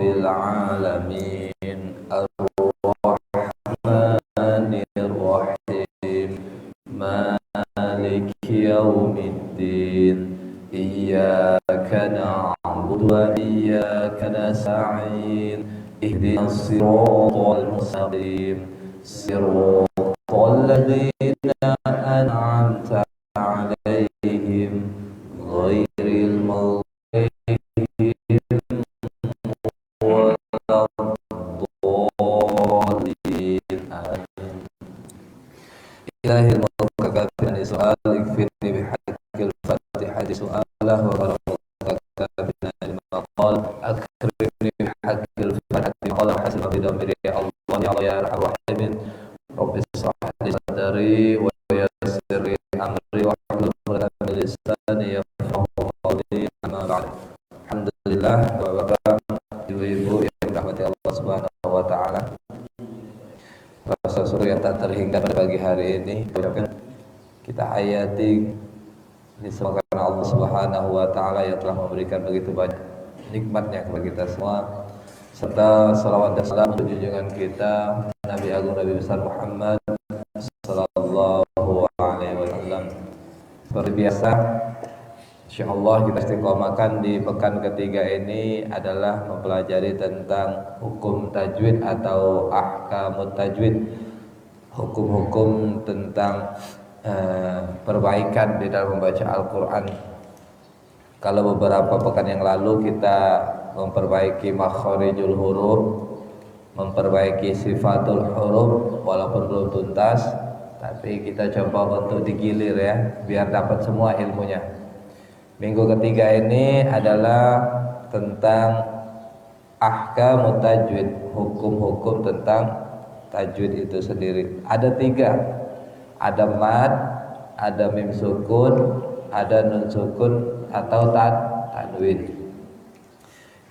rabbil alamin ar-rahmanir rahim maliki yaumiddin iyyaka na'budu wa iyyaka nasta'in ihdinas siratal mustaqim siratal ladzina an'amta 'alaihim ghairil maghdubi 'alaihim waladdallin amin. Ilahil mutakabbirin su'alik firni bihaqqil fatihati su'alah wa mutakabbirin lima qal akrimni bihaqqil fatihati qala hasan bidamri Allah ya Allah ya arhamar rahimin rabbi shrah li sadri wa yassir li amri wa hlul 'uqdatam min lisani yafqahu qawli amma ba'd. Alhamdulillah, Bapak-bapak, ibu-ibu yang dirahmati Allah Subhanahu wa taala. Rasa syukur yang tak terhingga pada pagi hari ini kita hayati disebabkan Allah Subhanahu wa taala yang telah memberikan begitu banyak nikmatnya kepada kita semua, serta salawat dan salam untuk junjungan kita Nabi Agung Nabi besar Muhammad sallallahu alaihi wasallam. Seperti biasa, insyaallah kita istiqomahkan di pekan ketiga ini adalah mempelajari tentang hukum tajwid atau ahkamut tajwid, hukum-hukum tentang perbaikan di dalam membaca Al-Quran. Kalau beberapa pekan yang lalu kita memperbaiki makharijul huruf, memperbaiki sifatul huruf walaupun belum tuntas, tapi kita coba untuk digilir ya, biar dapat semua ilmunya. Minggu ketiga ini adalah tentang ahkamut tajwid, hukum-hukum tentang tajwid itu sendiri. Ada 3, ada mad, ada mim sukun, ada nun sukun atau tanwin.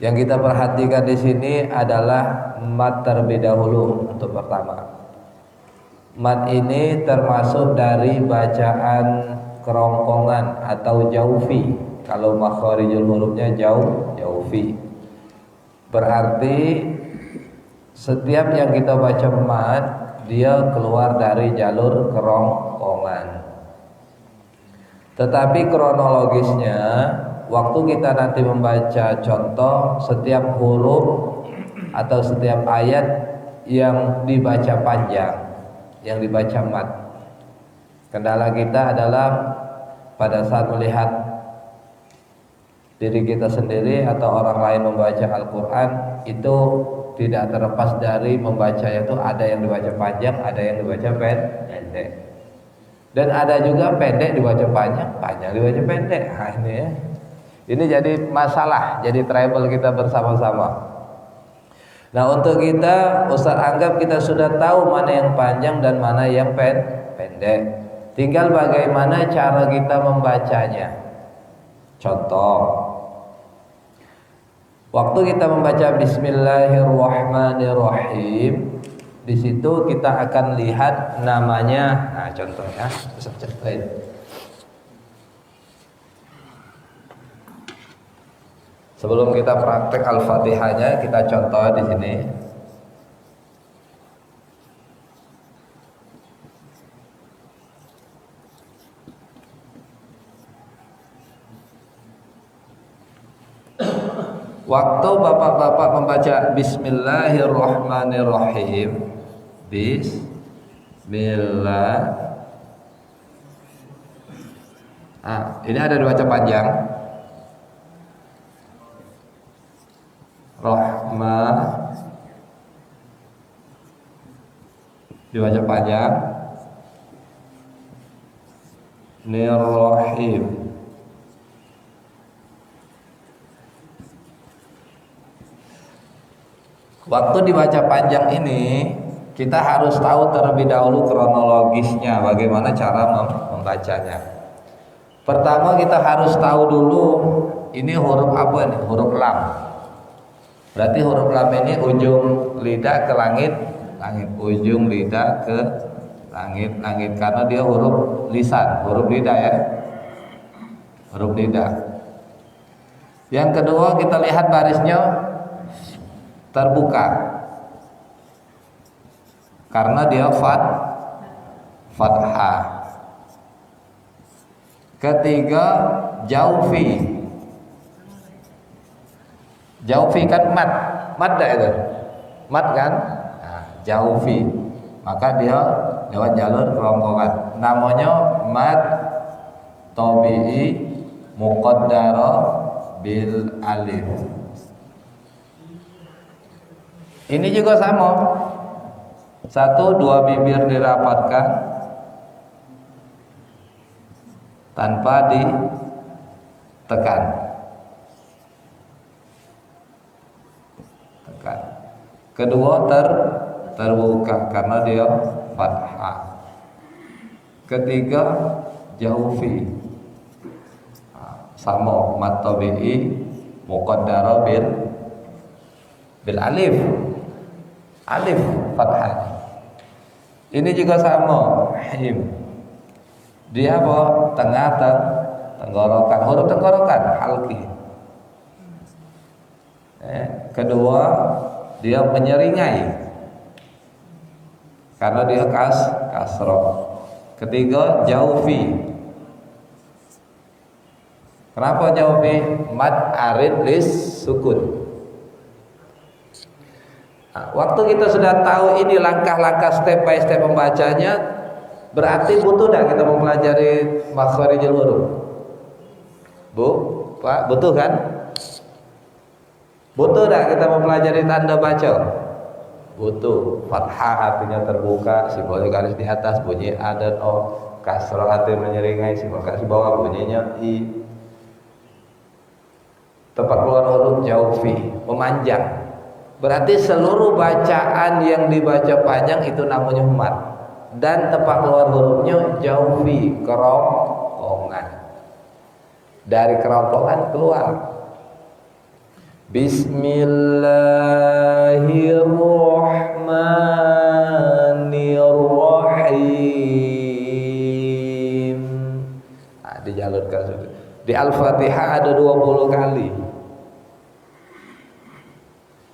Yang kita perhatikan di sini adalah mad terlebih dahulu. Untuk pertama, mad ini termasuk dari bacaan kerongkongan atau jaufi. Kalau makharijul hurufnya jaufi. Berarti setiap yang kita baca mad, dia keluar dari jalur kerongkongan. Tetapi kronologisnya, waktu kita nanti membaca contoh, setiap huruf atau setiap ayat yang dibaca panjang, yang dibaca mad, kendala kita adalah pada saat melihat diri kita sendiri atau orang lain membaca Al-Quran, itu tidak terlepas dari membacanya itu ada yang dibaca panjang, ada yang dibaca pendek. Dan ada juga pendek dibaca panjang, panjang dibaca pendek. Nah, ini ya. Ini jadi masalah, jadi trouble kita bersama-sama. Nah, untuk kita, Ustaz anggap kita sudah tahu mana yang panjang dan mana yang pendek. Tinggal bagaimana cara kita membacanya. Contoh, waktu kita membaca Bismillahirrahmanirrahim, di situ kita akan lihat namanya. Nah, contohnya, bisa contohin. Sebelum kita praktek Al-Fatihahnya, kita contoh di sini. Waktu bapak-bapak membaca Bismillahirrahmanirrahim, Bismillah. Ini ada dibaca panjang. Rahman dibaca panjang. Nirrahim. Waktu dibaca panjang ini, kita harus tahu terlebih dahulu kronologisnya, bagaimana cara membacanya. Pertama kita harus tahu dulu ini huruf apa nih? Huruf lam. Berarti huruf lam ini ujung lidah ke langit, ujung lidah ke langit, karena dia huruf lisan, huruf lidah ya, huruf lidah. Yang kedua kita lihat barisnya, terbuka karena dia fathah. Ketiga jaufi. Jaufi kan mat dah itu. Mat kan? Nah, jaufi. Maka dia lewat jalur kerongkongan. Namanya mat tabi'i muqaddara bil alif. Ini juga sama. Satu dua bibir dirapatkan tanpa ditekan. Kedua terbuka karena dia fathah. Ketiga jaufi. Sama mat tabi'i muqaddara bil alif. Alif fathah. Ini juga sama him. Dia apa? Tengah tenggorokan, huruf tenggorokan halqi. Kedua dia menyeringai karena dia kasroh. Ketiga jaufi. Kenapa jaufi? Mad arid lis sukun. Nah, waktu kita sudah tahu ini langkah-langkah step by step membacanya, berarti butuh tidak kita mempelajari makharijul huruf? Bu, Pak, butuh kan? Butuh tidak kita mempelajari tanda baca? Butuh. Fathah artinya terbuka, simbolnya garis di atas bunyi a dan o. Kasrah artinya menyeringai, simbol garis di bawah bunyinya i. Tempat keluar huruf jaufi, memanjang. Berarti seluruh bacaan yang dibaca panjang itu namanya mat. Dan tempat keluar hurufnya jaufi, kerongkongan. Dari kerongkongan keluar. Bismillahirrahmanirrahim. Nah, dijalurkan. Di Al-Fatihah ada 20 kali.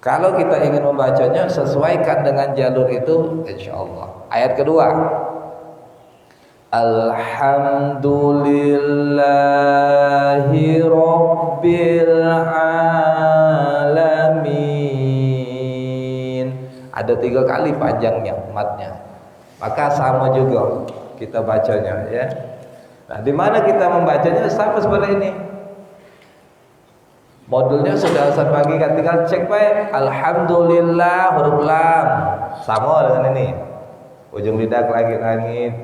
Kalau kita ingin membacanya, sesuaikan dengan jalur itu, insyaallah. Ayat kedua, alhamdulillahi rabbil alamin. Ada 3 kali panjangnya matnya. Maka sama juga kita bacanya, ya. Nah, di mana kita membacanya sama seperti ini. Modulnya sudah Ustaz bagikan, tinggal cek baik. Alhamdulillah huruf lam sama dengan ini. Ujung lidah ke langit-langit,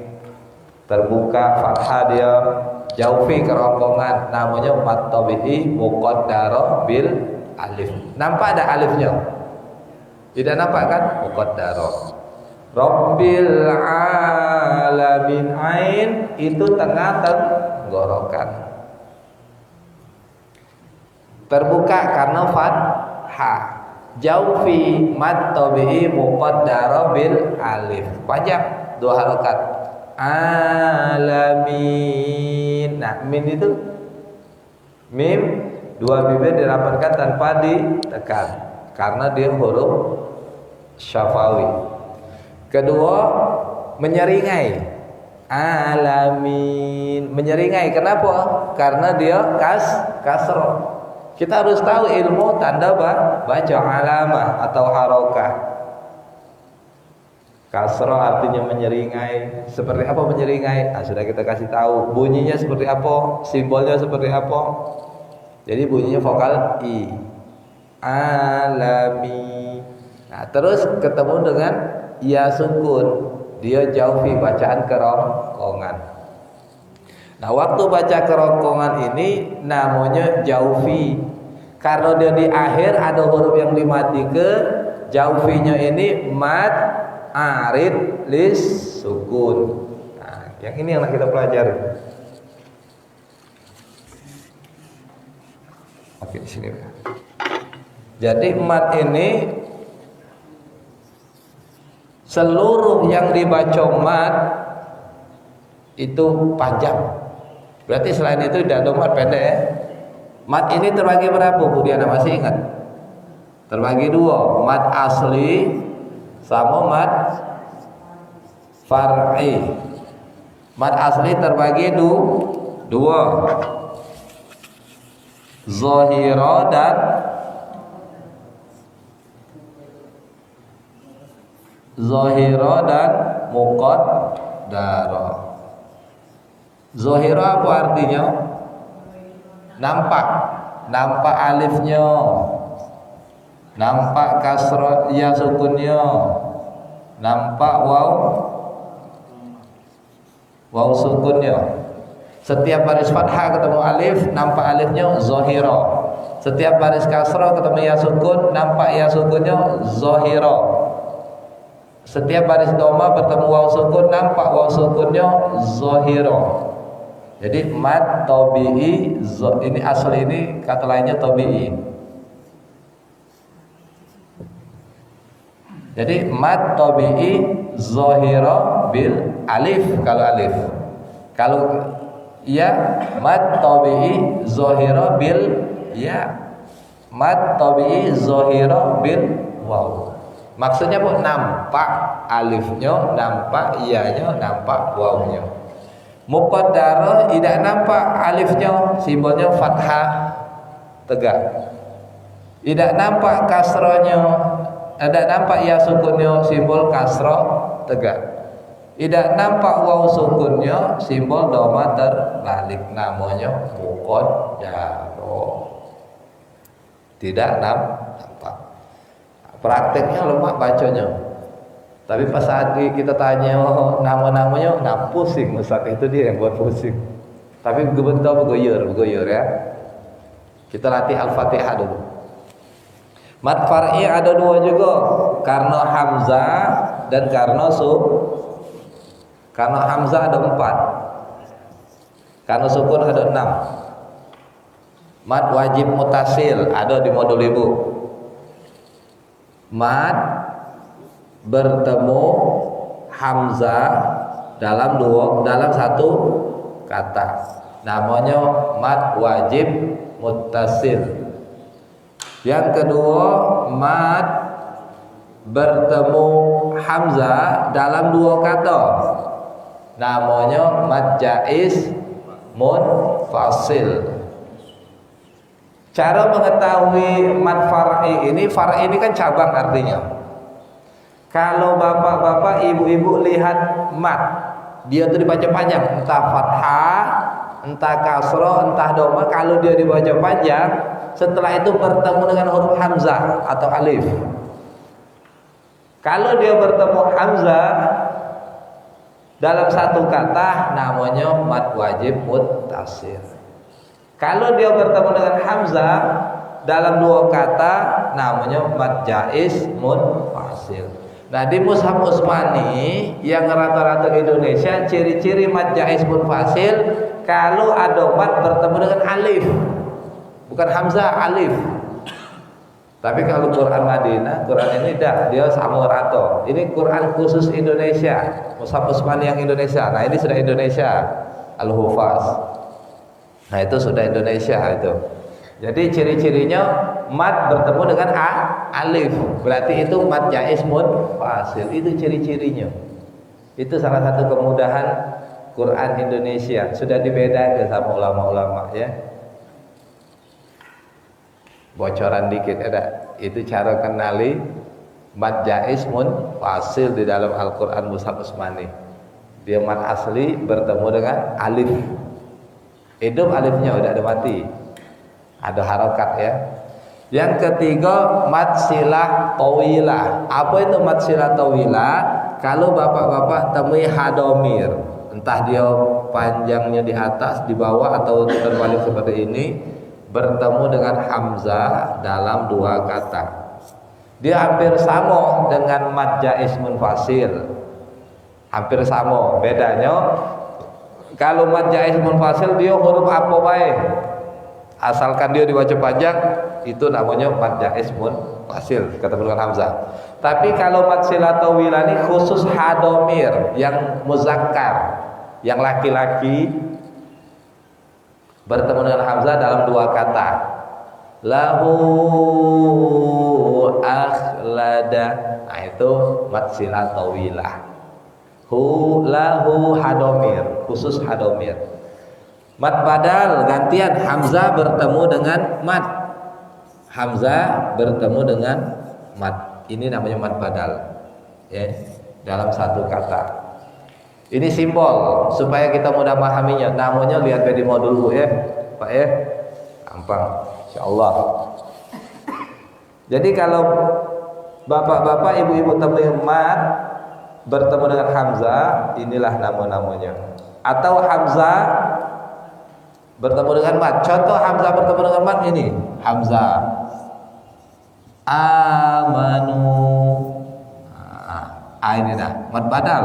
terbuka fathah dia, jaufi kerongkongan, namanya mat tabi'i muqaddara bil alif. Nampak ada alifnya? Tidak nampak kan? Muqaddara. Rabbil alamin ain itu tengah tenggorokan. Terbuka karena fathah. Jaufi mad tabi'i muqaddara bil alif. Panjang 2 harakat. Alamin. Nah, min itu mim 2 bibir dirapatkan tanpa ditekan karena dia huruf syafawi. Kedua, menyeringai. Alamin. Menyeringai kenapa? Karena dia kasroh. Kita harus tahu ilmu tanda baca alamah atau harokah. Kasroh artinya menyeringai. Seperti apa menyeringai? Nah, sudah kita kasih tahu. Bunyinya seperti apa? Simbolnya seperti apa? Jadi bunyinya vokal i. Alami. Nah, terus ketemu dengan ya sukun. Dia jaufi bacaan kerongkongan. Nah, waktu baca kerongkongan ini namanya jaufi. Karena dia di akhir ada huruf yang dimatikan, jaufinya ini mad arid lis sukun. Nah, yang ini yang kita pelajari. Oke, di sini. Jadi mad ini seluruh yang dibaca mad itu panjang. Berarti selain itu tidak ada mat pendek, ya. Mat ini terbagi berapa, Bu? Dia masih ingat? terbagi dua, mad asli sama mad far'i. Mad asli terbagi dua, zahira dan muqaddara. Zahira apa artinya? Nampak alifnya, nampak kasrah ya sukunnya, nampak waw sukunnya. Setiap baris fathah ketemu alif, nampak alifnya zahira. Setiap baris kasrah ketemu ya sukun, nampak ya sukunnya zahira. Setiap baris dhamma bertemu waw sukun, nampak waw sukunnya zahira. Jadi mad tabi'i, ini asli, ini kata lainnya tabi'i. Jadi mad tabi'i zahira bil alif kalau alif. Kalau ya mad tabi'i zahira bil ya. Mad tabi'i zahira bil waw. Maksudnya bu, nampak alifnya, nampak iyanya, nampak wawnya. Muqaddara tidak nampak alifnya, simbolnya fathah tegak. Tidak nampak kasrahnya, tidak nampak ya sukunnya, simbol kasrah tegak. Tidak nampak waw sukunnya, simbol dhamma terbalik, namanya muqaddara. Tidak nampak. Prakteknya lemah bacanya. Tapi pas saat kita tanya nama-namanya, nah pusing, Ustaz itu dia yang buat pusing. Tapi gebentar begoyor ya. Kita latih Al-Fatihah dulu. Mad far'i ada dua juga, karena hamzah dan karena Karena hamzah ada 4, karena sukun ada 6. Mad wajib mutasil ada di modul ibu. Mad bertemu hamzah dalam satu kata, namanya mad wajib muttasil. Yang kedua, mad bertemu hamzah dalam 2 kata, namanya mad jaiz munfasil. Cara mengetahui mad far'i ini kan cabang artinya. Kalau bapak-bapak, ibu-ibu lihat mad, dia tuh dibaca panjang, entah fathah, entah kasroh, entah dhamma. Kalau dia dibaca panjang, setelah itu bertemu dengan huruf hamzah atau alif. Kalau dia bertemu hamzah dalam satu kata, namanya mad wajib muttasil. Kalau dia bertemu dengan hamzah dalam 2 kata, namanya mad jaiz munfasil. Nah, di Mushaf Utsmani yang rata-rata Indonesia, ciri-ciri mad jaiz munfasil kalau ada mad bertemu dengan alif, bukan hamzah, alif. Tapi kalau Quran Madinah, Quran ini dia sama rata. Ini Quran khusus Indonesia, Mushaf Utsmani yang Indonesia. Nah, ini sudah Indonesia Al-Hufaz. Nah, itu sudah Indonesia itu. Jadi ciri-cirinya mad bertemu dengan alif, berarti itu mad jaiz munfasil. Itu ciri-cirinya. Itu salah satu kemudahan Quran Indonesia. Sudah dibedakan sama ulama-ulama ya. Bocoran dikit ada. Itu cara kenali mad jaiz munfasil di dalam Al-Qur'an Mushaf Utsmani. Dia mad asli bertemu dengan alif. Hidup alifnya udah ada mati. Ada harokat ya. Yang ketiga, mad silah tawilah. Apa itu mad silah tawilah? Kalau bapak-bapak temui hadomir, entah dia panjangnya di atas, di bawah, atau terbalik seperti ini, bertemu dengan hamzah dalam 2 kata, dia hampir sama dengan mad jaiz munfasil. Hampir sama. Bedanya, kalau mad jaiz munfasil dia huruf apa baik, asalkan dia dibaca panjang, itu namanya mad jaiz munfasil ketemu dengan hamzah. Tapi kalau mad silah tawilah ini khusus hadomir yang muzakkar, yang laki-laki, bertemu dengan hamzah dalam 2 kata. lahu akhlada. Nah itu mad silah tawilah. Lahu hadomir, khusus hadomir. Mad badal gantian hamzah bertemu dengan mad. Hamzah bertemu dengan mad. Ini namanya mad badal. Ya, dalam satu kata. Ini simbol supaya kita mudah memahaminya. Namanya lihat di modul ya, Pak ya. Gampang, insyaallah. Jadi kalau bapak-bapak, ibu-ibu temui mad bertemu dengan hamzah, inilah nama-namanya. Atau hamzah bertemu dengan mad. Contoh hamzah bertemu dengan mad ini. Hamzah amanu. Ini dah mad badal.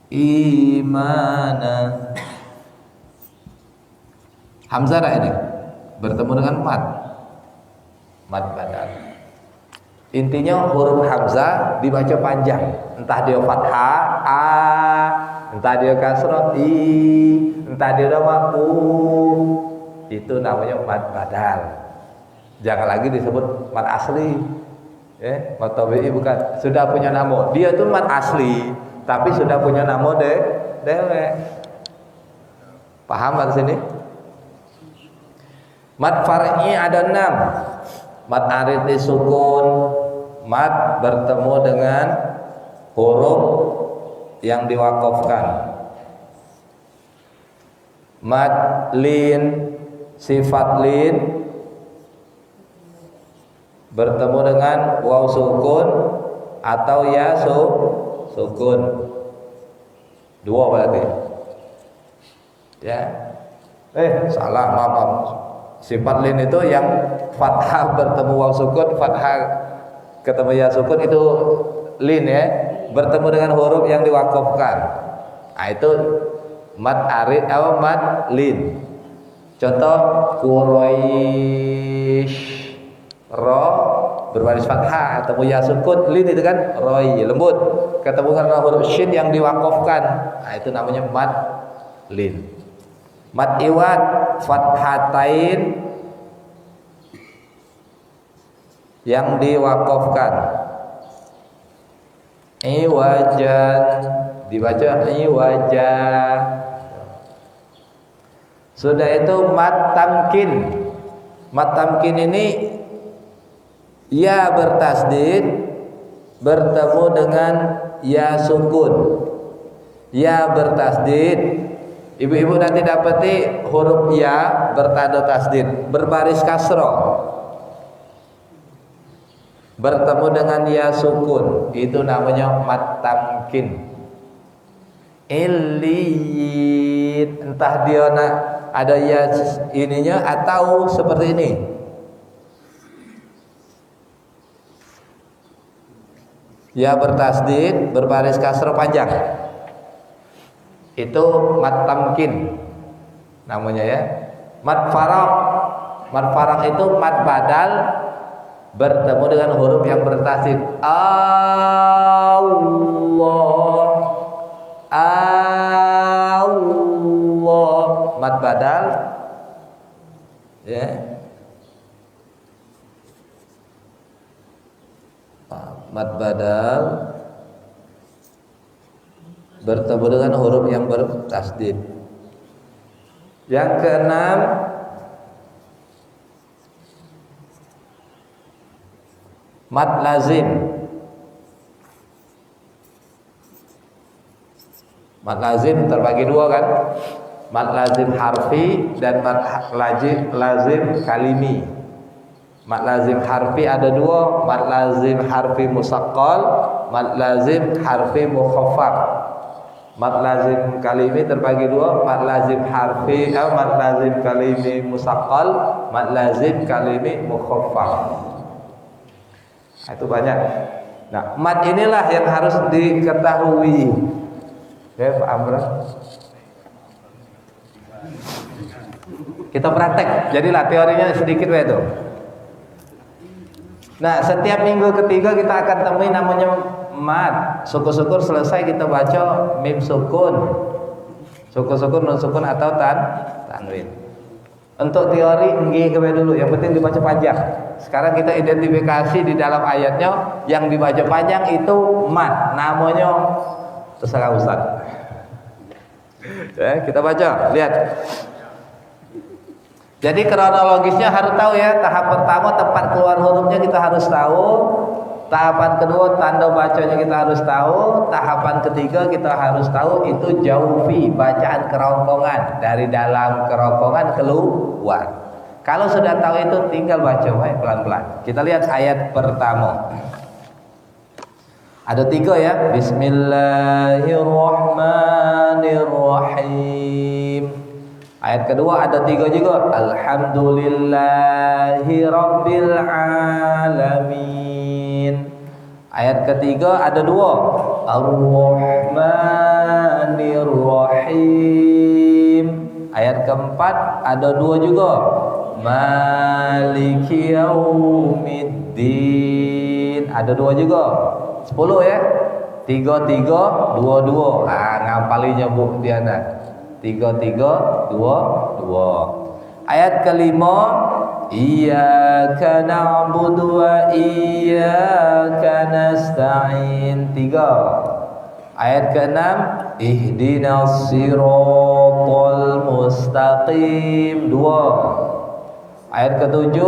Imana. Hamzah dah ini bertemu dengan mad. Mad badal. Intinya huruf hamzah dibaca panjang, entah dia fathah a, entah dia kasrah i, entah dia dhamma u. Itu namanya mad badal. Jangan lagi disebut mad asli. Mad tabi'i bukan, sudah punya nama. Dia tuh mad asli, tapi sudah punya nama dewe. Paham di sini? Mad far'i ada 6. Mad arid disukun, mad bertemu dengan huruf yang diwakafkan. Mad lin, sifat lin bertemu dengan waw sukun atau ya sukun. Dua berarti. Ya. Salah, maaf. Sifat lin itu yang fathah bertemu waw sukun, fathah ketemu ya sukun itu lin ya, bertemu dengan huruf yang diwakafkan. Nah itu mad arid atau mad lin. Contoh Quraisy, ro berbaris fathah ketemu ya sukun, lin itu kan roi lembut, ketemu dengan huruf shin yang diwakafkan. Nah itu namanya mad lin. Mad iwad fathatain yang diwakafkan. Iwajan dibaca iwajah. Sudah itu mad tamkin. Mad tamkin ini ya bertasdid bertemu dengan ya sukun. Ya bertasdid. Ibu-ibu nanti dapati huruf ya bertanda tasdid berbaris kasroh bertemu dengan ya sukun, itu namanya mad tamkin. Illiyin, entah dia ada ya ininya atau seperti ini. Ya bertasdid berbaris kasroh panjang, itu mad tamkin namanya ya. Mad faraq, mad faraq itu mad badal bertemu dengan huruf yang bertasdid. Allah, mad badal ya. Mad badal bertemu dengan huruf yang bertasdid. Yang keenam, mad lazim. Mad lazim terbagi dua kan? Mad lazim harfi dan mad lazim kalimi. Mad lazim harfi ada dua, mad lazim harfi musaqqal, mad lazim harfi mukhaffaf. Mad lazim kalimi terbagi dua, mad lazim harfi mad lazim kalimi musaqqal, mad lazim kalimi mukhaffaf. Itu banyak. Nah, mad inilah yang harus diketahui. Ya, Pak Amran. Kita praktek. Jadilah teorinya sedikit itu. Nah, setiap minggu ketiga kita akan temui namanya mad. Syukur-syukur selesai kita baca mim sukun. Syukur-syukur nun sukun atau tanwin. Untuk teori nggih kewe dulu, yang penting dibaca panjang. Sekarang kita identifikasi di dalam ayatnya yang dibaca panjang itu mat, namanya terserah Ustaz. Ya, kita baca, lihat. Jadi kronologisnya harus tahu ya. Tahap pertama tempat keluar hurufnya kita harus tahu. Tahapan kedua tanda bacanya kita harus tahu. Tahapan ketiga kita harus tahu itu jaufi, bacaan kerongkongan dari dalam kerongkongan keluar. Kalau sudah tahu itu tinggal baca pelan-pelan. Kita lihat ayat pertama. Ada 3 ya. Bismillahirrahmanirrahim. Ayat kedua ada 3 juga. Alhamdulillahirabbil alamin. Ayat ketiga ada 2. Ar-Rahmanir-Rahim. Ayat keempat ada 2 juga. Maliki yaumiddin. Ada 2 juga. 10 ya. 3 3 2 2. Ngapalinya Bu Diana. 3 3 2 2. Ayat kelima, iyyaka na'budu wa iyyaka nasta'in. 3. Ayat ke-6, ihdinas siratal mustaqim. 2. Ayat ke-7,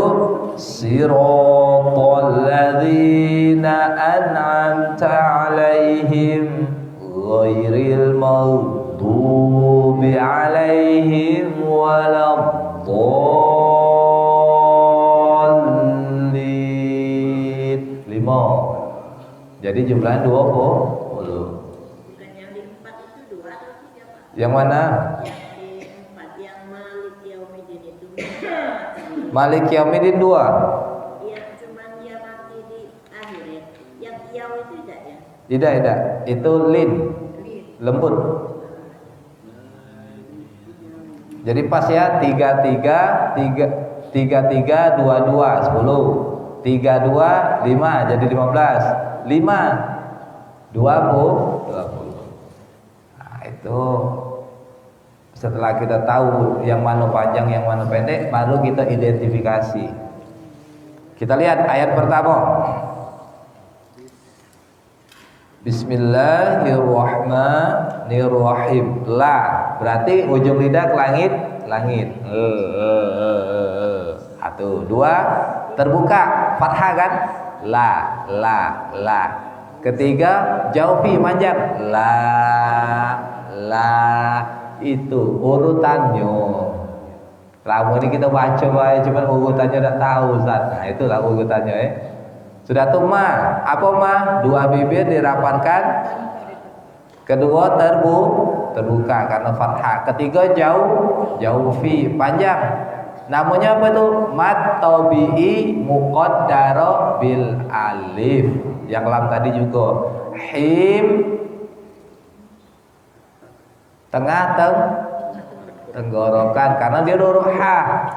siratal ladzina an'amta 'alaihim ghairil maghdubi 'alaihim waladdallin. 5. Jadi jumlahnya 20. Bukan yang di 4 itu 2 atau 3 Pak? Yang mana? Yang di 4 yang Malik Yaumidin itu. Malik Yaumiddin 2. Yang cuman dia mati di akhir ya. Yang Yaum itu tidak ya? Tidak. Itu lin, lembut. Jadi pas ya 33 3 33 22 10 32 5 jadi 15 5 20. Nah, itu setelah kita tahu yang mana panjang yang mana pendek baru kita identifikasi. Kita lihat ayat pertama. Bismillahirrahmanirrahim. La berarti ujung lidah ke langit. Satu, 2 terbuka fathah kan? La. Ketiga jaufi panjang. La itu urutannya. Lama ini kita baca cuman urutannya udah tahu Ustaz. Nah, itulah urutannya ya. Sudah tuh ma, apa ma? 2 bibir dirapatkan, kedua terbuka karena fathah, ketiga jaufi panjang. Namanya apa tuh? Mad tabi'i muqaddara bil alif. Yang lam tadi juga. Him tengah tenggorokan karena dia huruf ha.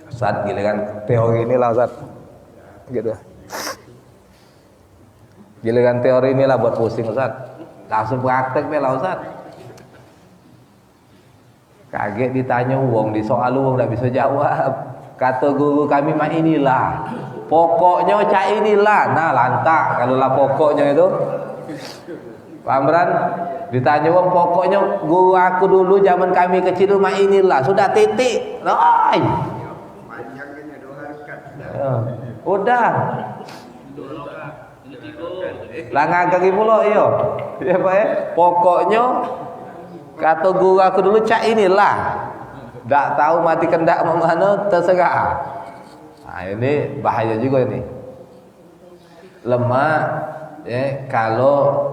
Ustaz giliran teori inilah Ustaz gitu. Giliran teori inilah buat pusing Ustaz. Langsung praktek lah Ustaz. Kaget ditanya wong di soal wong enggak bisa jawab. Kata guru kami mah inilah. Pokoknya cak inilah. Nah lantak kalau lah pokoknya itu. Pamran ditanya wong pokoknya guru aku dulu zaman kami kecil mah inilah. Sudah titik. Noi. Udah. Lah ngagagi pula iya. Ya Pak ya. Pokoknya kata guru aku dulu cak inilah. Ndak tahu mati kendak mana terserah. Nah, ini bahaya juga ini. Lemah ya kalau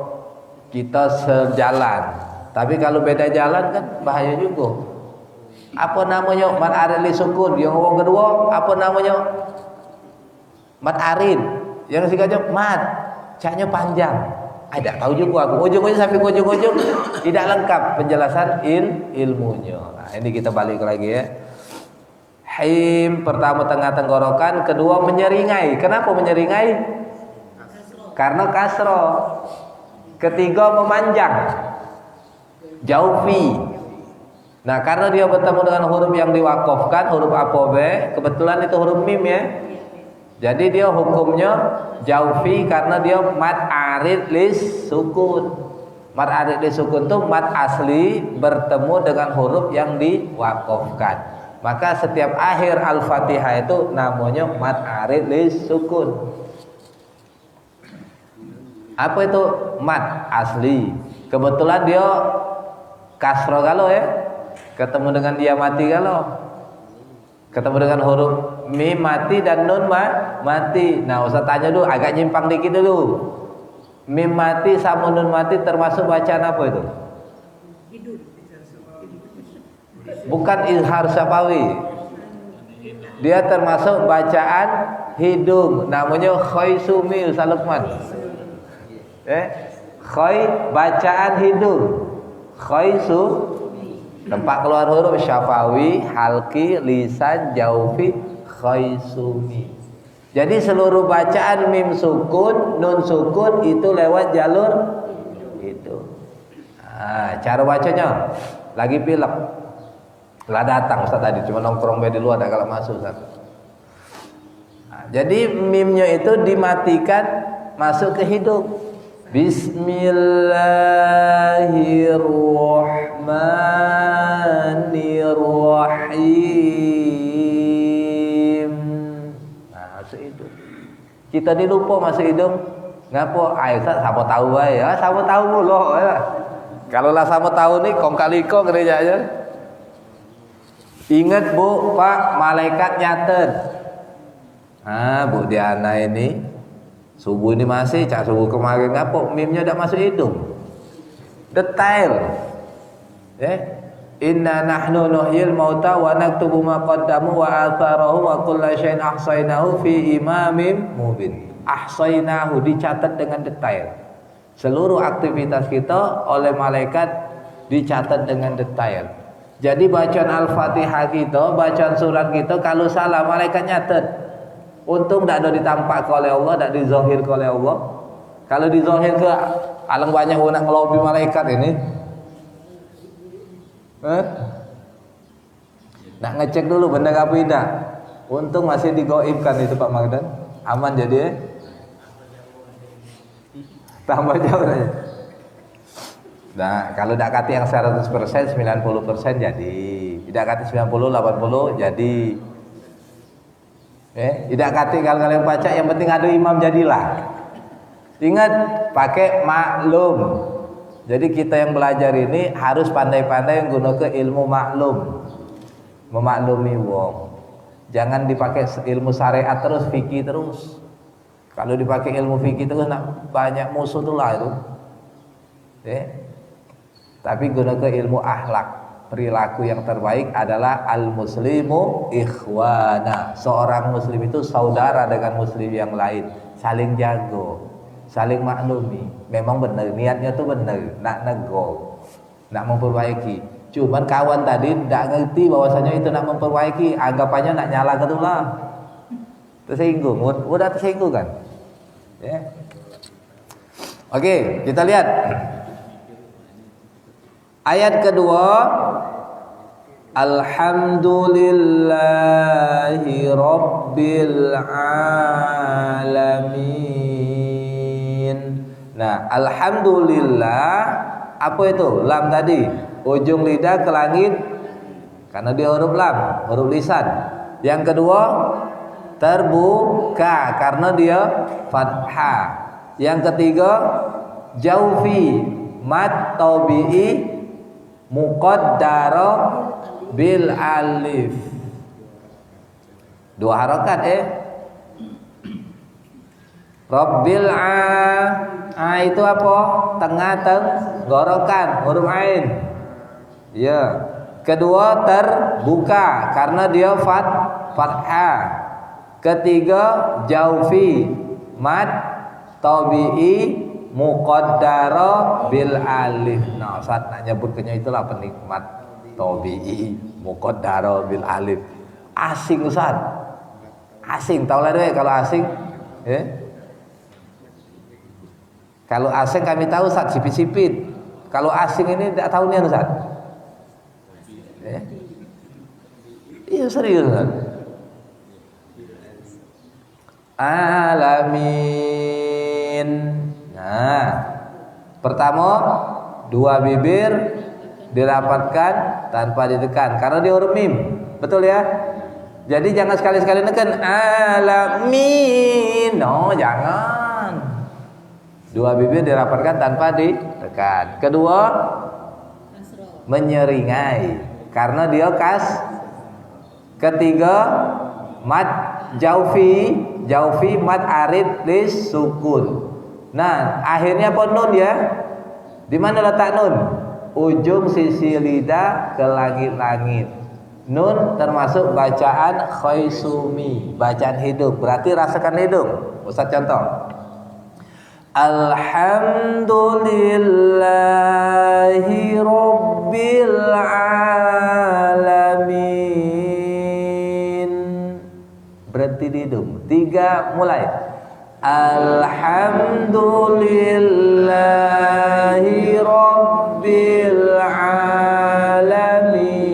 kita sejalan. Tapi kalau beda jalan kan bahaya juga. Apa namanya? Mat arili sukun. Yang orang kedua apa namanya? Mat arid. Yang siganya mat. Caknya panjang. Ada tahu juga aku. Ujung-ujung sampai ujung-ujung tidak lengkap penjelasan ilmunya. Nah, ini kita balik lagi ya. Him pertama tengah tenggorokan, kedua menyeringai. Kenapa menyeringai? Karena kasro. Ketiga memanjang. Jaufi. Nah, karena dia bertemu dengan huruf yang diwakafkan, huruf apobe, kebetulan itu huruf mim ya. Jadi dia hukumnya jaufi karena dia mad arid lis sukun. Mad arid lis sukun itu mad asli bertemu dengan huruf yang diwakafkan. Maka setiap akhir Al-Fatihah itu namanya mad arid lis sukun. Apa itu mad asli? Kebetulan dia kasro kalau ya. Ketemu dengan dia mati kalau ketemu dengan huruf mim mati dan nun mati. Nah, Ustaz tanya dulu, agak nyimpang dikit dulu. Mim mati sama nun mati termasuk bacaan apa itu? Bukan izhar syafawi. Dia termasuk bacaan hidung. Namanya khoisumi Ustaz Lukman. Bacaan hidung. Khoisu tempat keluar huruf syafawi, halki, lisan, jaufi, khaisumi. Jadi seluruh bacaan mim sukun, nun sukun itu lewat jalur itu. Nah, cara bacanya lagi pilek. Lah datang Ustaz tadi cuma nongkrong di luar ada kalau masuk Ustaz. Nah, jadi mimnya itu dimatikan masuk ke hidung. Bismillahirrahmanirrahim. Nah, masuk hidung. Kita dilupa masuk hidung. Ngapa? Ayo sama tahu bae ya, sama tahu mulu ya. Kalau lah sama tahu nih kong kali kong gereja aja. Ingat Bu, Pak, malaikat nyatet. Ah, Bu Diana ini subuh ini masih, cak subuh kemarin ngapa mimnya udah masuk hidung. Detail. Inna nahnu nuhyil mauta wa naktubu ma qaddamu wa atharahu wa kulla syai'in ahsaynahu fi imamin mubin. Ahsaynahu dicatat dengan detail. Seluruh aktivitas kita oleh malaikat dicatat dengan detail. Jadi bacaan Al-Fatihah kita, bacaan surat kita kalau salah malaikat nyatet. Untung tidak ada ditampak oleh Allah, tidak dizahir oleh Allah. Kalau dizahir ke alang banyak orang ngelobi malaikat ini. Nak ngecek dulu benar apa tidak. Untung masih digoibkan itu Pak Magdan. Aman jadi tambah jauh aja. Nah, kalau tidak kati yang 100%, 90% jadi. Tidak kati 90, 80 jadi. Tidak kati kalau kalian baca yang penting ada imam jadilah. Ingat pakai maklum. Jadi kita yang belajar ini harus pandai-pandai menggunakan ilmu maklum. Memaklumi wong. Jangan dipakai ilmu syariat terus, fikih terus. Kalau dipakai ilmu fikih terus nak banyak musuh tuh lah itu. Tapi gunakan ilmu akhlak. Perilaku yang terbaik adalah al-muslimu ikhwana. Seorang muslim itu saudara dengan muslim yang lain, saling jago, saling maklumi. Memang benar niatnya tuh benar, nak nego, nak memperbaiki. Cuman kawan tadi tidak ngerti bahwasanya itu nak memperbaiki, anggapannya nak nyala ketulah. Tersinggung, udah tersinggung kan? Ya. Oke, kita lihat. Ayat kedua, Alhamdulillahi Rabbil Alamin. Nah, Alhamdulillah, apa itu? Lam tadi, ujung lidah ke langit, karena dia huruf lam, huruf lisan. Yang kedua, terbuka, karena dia fathah. Yang ketiga, jaufi, mad tabi'i, muqaddara bil alif. Dua harakat Rabbil itu apa? Tengah tenggorokan huruf ain. Ya. Kedua terbuka karena dia fathah. Ketiga jaufi mad tabi'i muqaddara bil alif. Nah, Ustaz nak nyebutkannya itulah penikmat tabi'i muqaddara bil alif. Asing Ustaz. Asing, tahu lah deh kalau asing. Kalau asing kami tahu Ustaz sipit-sipit. Kalau asing ini tidak tahu nih Ustaz. Iya serius kan? Alamin. Nah, pertama dua bibir dirapatkan tanpa ditekan karena dia huruf mim, betul ya? Jadi jangan sekali-sekali neken alamin. No, jangan. Dua bibir dirapatkan tanpa ditekan. Kedua, menyeringai karena dia Ketiga, mad jaufi mad arid lis sukun. Nah, akhirnya apa nun ya? Di mana letak nun? Ujung sisi lidah ke langit-langit. Nun termasuk bacaan khaisumi, bacaan hidung. Berarti rasakan hidung. Ustaz contoh. Alhamdulillahi rabbil alamin. Berhenti di hidung. 3 mulai. Alhamdulillahi rabbil alamin.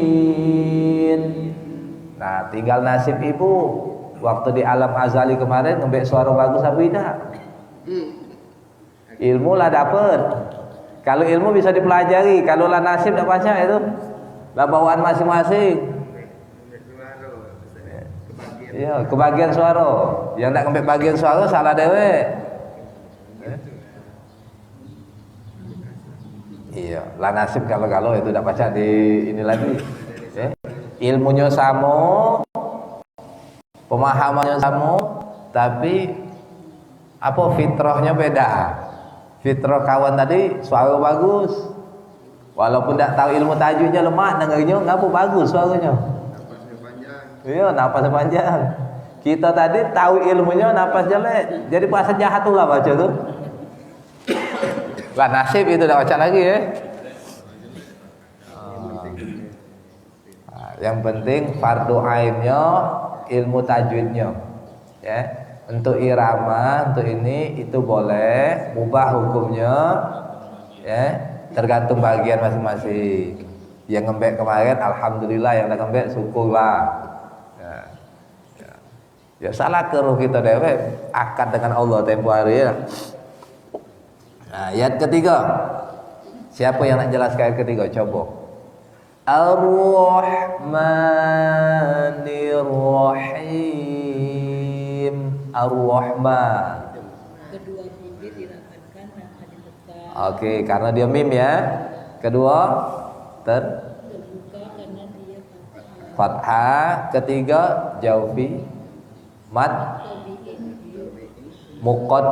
Nah, tinggal nasib ibu. Waktu di alam azali kemarin ngembek suara bagus apa tidak? Ilmu lah dapet. Kalau ilmu bisa dipelajari, kalau lah nasib tak baca itu lah bawaan masing-masing. Iya, kebagian suara. Yang tak ngembek bagian suara salah dewe. Iya, lah nasib kalau itu tak baca di ini lagi. Ilmunya sama, pemahamannya sama, tapi apa fitrahnya beda. Fitrah kawan tadi suara bagus, walaupun tak tahu ilmu tajwidnya lemah, dengarnya ngapa bagus suaranya. Iya, napasnya panjang. Kita tadi tahu ilmunya napas jelek, jadi bahasa jahat tuh lah baca tuh. Lah nasib itu dah baca lagi ya. Nah, yang penting fardu ainnya ilmu tajwidnya, ya. Untuk irama, untuk ini itu boleh, mubah hukumnya, ya. Tergantung bagian masing-masing. Yang ngembek kemarin, alhamdulillah, yang tak ngembek syukurlah. Ya salah keruh kita dewe akad dengan Allah tempo hari ya. Nah, ayat ketiga. Siapa yang nak jelaskan ayat ketiga? Coba. Ar-Rahmanir-Rahim. Ar-Rahman. Kedua bibir dirapatkan tanpa ditekan. Oke, karena dia mim ya. Kedua Terbuka karena dia fathah. Ketiga jaufi. Mad muqad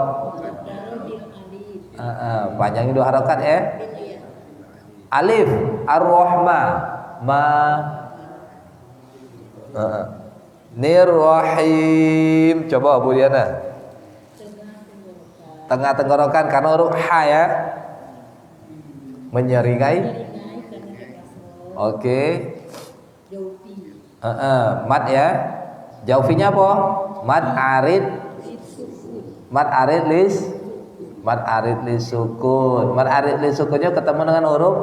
panjangnya 2 harakat ya. Alif ar-rahma ma nir-rahim. Coba Bu Diana. Tengah tenggorokan karena huruf ha ya. Menyeringai. Oke. Mad ya. Jaufinya apa? Mad arid lis sukun. Mad arid lis sukunnya ketemu dengan huruf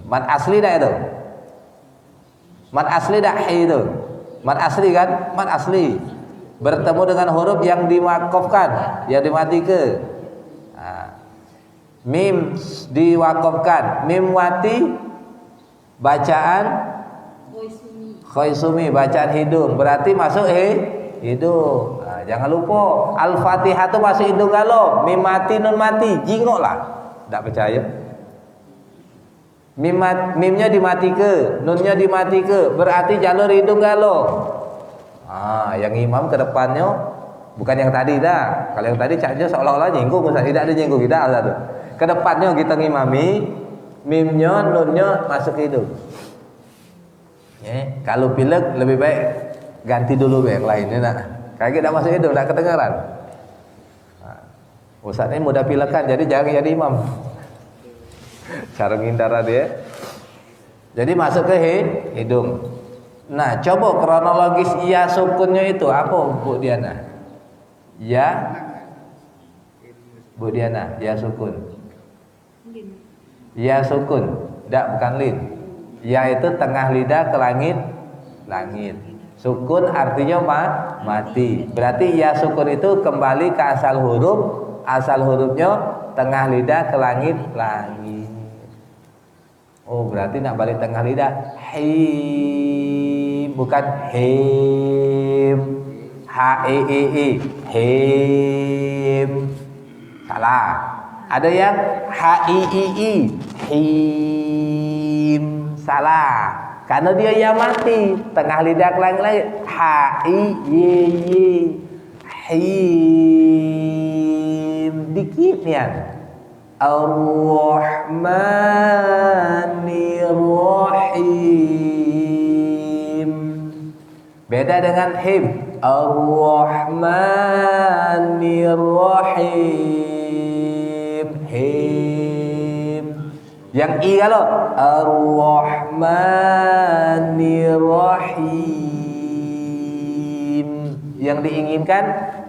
mad asli dah itu. Mad asli dah itu. Mad asli kan? Mad asli bertemu dengan huruf yang diwakafkan, yang dimatikan. Mim diwakafkan, mim mati bacaan khaisumi, bacaan hidung, berarti masuk hidung. Nah, jangan lupa Al-Fatihah itu masuk hidung galau, mim mati nun mati, jingok lah. Tak percaya? Mimnya dimati ke, nunnya dimati ke, berarti jalur hidung galau. Yang imam ke depannya bukan yang tadi dah. Kalau yang tadi caknya seolah-olah nyinggung, tidak ada nyinggung, tidak ada. Ke depannya kita ngimami, mimnya, nunnya masuk ke hidung. Kalau pilek lebih baik ganti dulu yang lainnya nak. Kayak tidak masuk hidung, tidak kedengaran. Ustaz ini mudah pilekan, jadi jangan jadi imam. Cara menghindar dia. Jadi masuk ke hidung. Nah, coba kronologis ya sukunnya itu apa Bu Diana? Ya, Bu Diana, ya sukun. Ya sukun, tidak bukan lin. Ya itu tengah lidah ke langit. Sukun artinya mati. Berarti ya sukun itu kembali ke asal huruf. Asal hurufnya tengah lidah ke langit. Oh berarti nak balik tengah lidah. Him, bukan him. H-E-E-E. Him. Salah. Ada yang H-I-I-I. Him. Salah. Karena dia ya mati. Tengah lidah ke langit. H-I-Y-Y. Him. Dikit ya. Ar-Rahmanir-Rahim. Beda dengan him. Ar-Rahmanir-Rahim. Him. Yang i kalau Ar-Rahmanir-Rahim. Yang diinginkan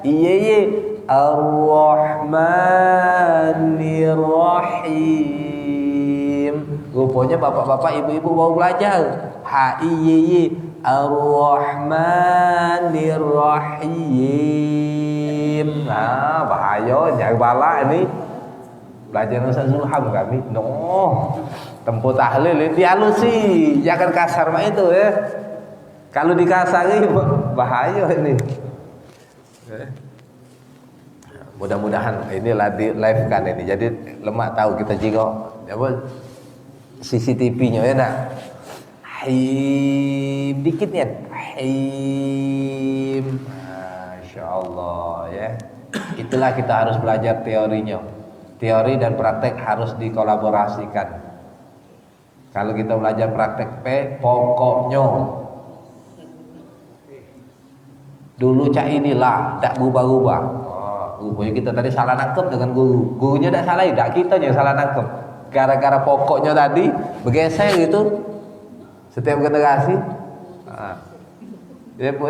iye. Ar-Rahmanir-Rahim. Rupanya bapak-bapak, ibu-ibu mau belajar. H-I-Y-Y. Ar-Rahmanir-Rahim. Nah, bahaya, jangan balak ini. Belajar Ustaz Zulham kami. Tempuh tahlil dihalusi, jangan kasar mah itu ya. Kalau dikasari bahaya ini. Mudah-mudahan inilah di live kan ini. Jadi lemak tahu kita juga apa CCTV-nya ya nak. Him dikit ya. Him. Masyaallah ya. Itulah kita harus belajar teorinya. Teori dan praktek harus dikolaborasikan. Kalau kita belajar praktek pokoknya dulu cak inilah, tak berubah-ubah. Rupanya kita tadi salah nangkep dengan guru. Gurunya tak salah, tak kita yang salah nangkep. Gara-gara pokoknya tadi bergeser gitu. Setiap generasi. Ya bu,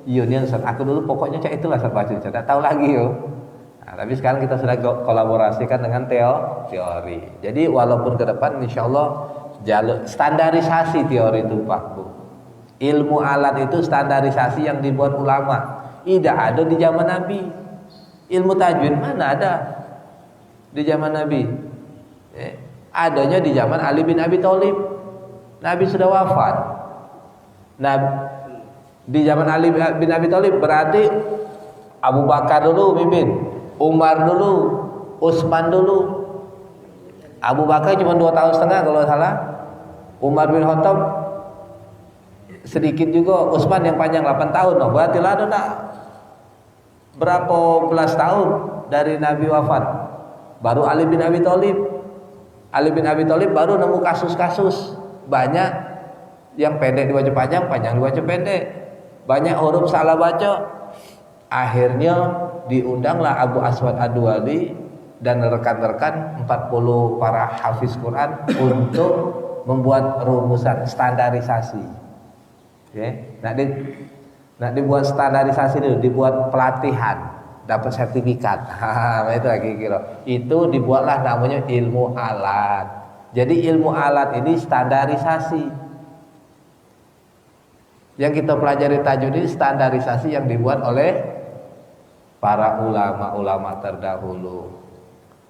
iya nih Ustaz. Aku dulu pokoknya cak itulah Ustaz baca. Tak tahu lagi yo. Nah, tapi sekarang kita sudah kolaborasikan dengan teori. Jadi walaupun ke depan insyaallah jalur standarisasi teori itu Pak Bu. Ilmu alat itu standarisasi yang dibuat ulama. Tidak ada di zaman Nabi. Ilmu tajwid mana ada di zaman Nabi? Adanya di zaman Ali bin Abi Thalib. Nabi sudah wafat. Di zaman Ali bin Abi Thalib berarti Abu Bakar dulu mimpin, Umar dulu, Utsman dulu. Abu Bakar cuma 2 tahun setengah kalau salah. Umar bin Khattab sedikit juga. Utsman yang panjang 8 tahun. Berarti lah ada berapa belas tahun dari Nabi wafat. Baru Ali bin Abi Thalib. Ali bin Abi Thalib baru nemu kasus-kasus banyak yang pendek dibaca panjang, panjang dibaca pendek. Banyak huruf salah baca. Akhirnya diundanglah Abu Aswad Ad-Duali dan rekan-rekan 40 para hafiz Quran untuk membuat rumusan standarisasi. Oke. Nah dibuat standarisasi dulu, dibuat pelatihan, dapat sertifikat. Itu lagi kira. Itu dibuatlah namanya ilmu alat. Jadi ilmu alat ini standarisasi. Yang kita pelajari tajwid ini standarisasi yang dibuat oleh para ulama-ulama terdahulu.